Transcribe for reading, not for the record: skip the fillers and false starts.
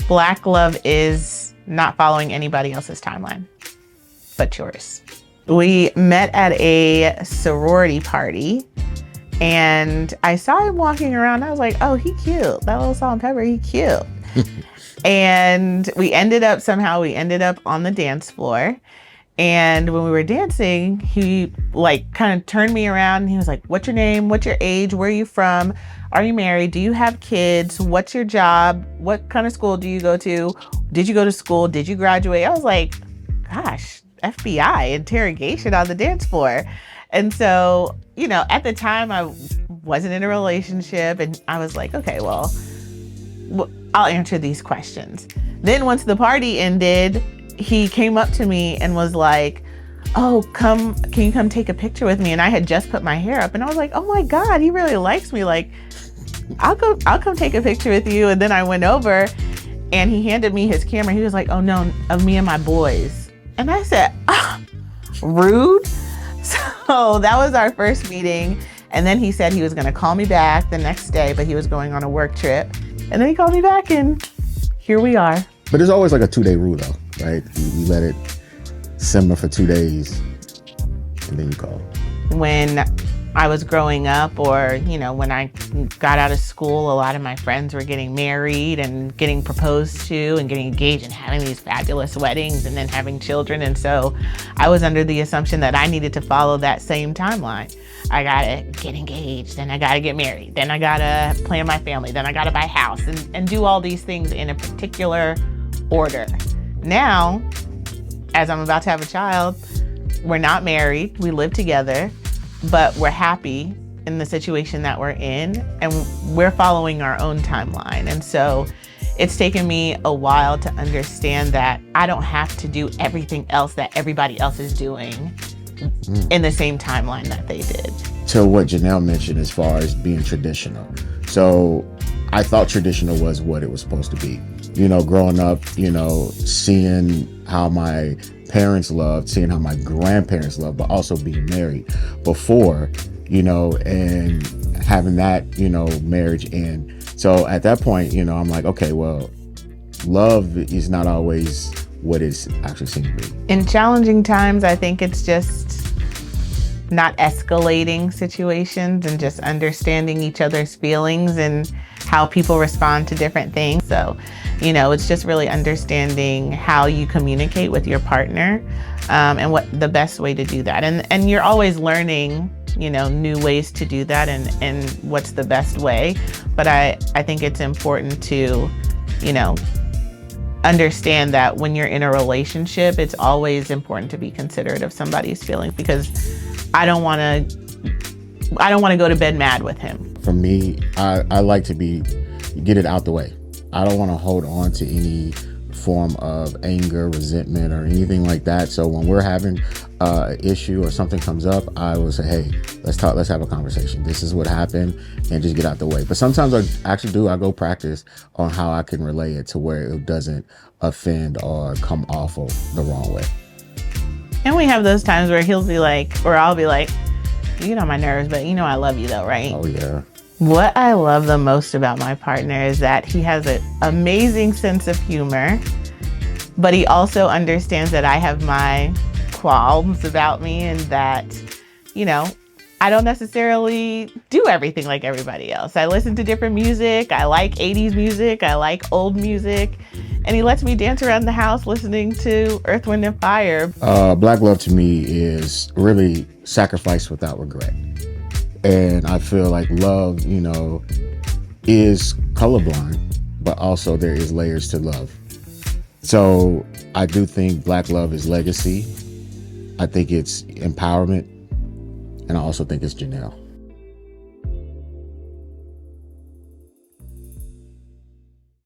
Black love is not following anybody else's timeline but yours. We met at a sorority party and I saw him walking around. I was like, oh, he cute. That little salt and pepper, he cute. And we ended up on the dance floor. And when we were dancing, he like kind of turned me around and he was like, what's your name? What's your age? Where are you from? Are you married? Do you have kids? What's your job? What kind of school do you go to? Did you go to school? Did you graduate? I was like, gosh, FBI interrogation on the dance floor. And so, you know, at the time I wasn't in a relationship and I was like, okay, well, I'll answer these questions. Then once the party ended, he came up to me and was like, oh, can you come take a picture with me? And I had just put my hair up and I was like, oh my God, he really likes me. Like, I'll come take a picture with you. And then I went over and he handed me his camera. He was like, oh no, of me and my boys. And I said, rude. So that was our first meeting. And then he said he was gonna call me back the next day, but he was going on a work trip. And then he called me back and here we are. But there's always like a 2-day rule though, right? You let it simmer for 2 days and then you call. When I was growing up, or, you know, when I got out of school, a lot of my friends were getting married and getting proposed to and getting engaged and having these fabulous weddings and then having children. And so I was under the assumption that I needed to follow that same timeline. I gotta get engaged, then I gotta get married, then I gotta plan my family, then I gotta buy a house and do all these things in a particular order. Now, as I'm about to have a child, we're not married, we live together, but we're happy in the situation that we're in and we're following our own timeline. And so it's taken me a while to understand that I don't have to do everything else that everybody else is doing in the same timeline that they did. To what Janelle mentioned as far as being traditional. So I thought traditional was what it was supposed to be. You know, growing up, you know, seeing how my parents loved, seeing how my grandparents loved, but also being married before, you know, and having that, you know, marriage in. So at that point, you know, I'm like, okay, well, love is not always what it actually seems to be. In challenging times, I think it's just not escalating situations and just understanding each other's feelings and how people respond to different things. So, you know, it's just really understanding how you communicate with your partner and what the best way to do that. And you're always learning, you know, new ways to do that and what's the best way. But I think it's important to, you know, understand that when you're in a relationship, it's always important to be considerate of somebody's feelings, because I don't want to go to bed mad with him. For me, I like to get it out the way. I don't want to hold on to any form of anger, resentment, or anything like that. So when we're having an issue or something comes up, I will say, hey, let's talk, let's have a conversation. This is what happened, and just get out the way. But sometimes I go practice on how I can relay it to where it doesn't offend or come off of the wrong way. And we have those times where he'll be like, or I'll be like, you get on my nerves, but you know I love you though, right? Oh yeah. What I love the most about my partner is that he has an amazing sense of humor, but he also understands that I have my qualms about me and that, you know, I don't necessarily do everything like everybody else. I listen to different music. I like 80s music. I like old music. And he lets me dance around the house listening to Earth, Wind, and Fire. Black love to me is really sacrifice without regret. And I feel like love, you know, is colorblind, but also there is layers to love. So I do think Black love is legacy. I think it's empowerment. And I also think it's Janelle.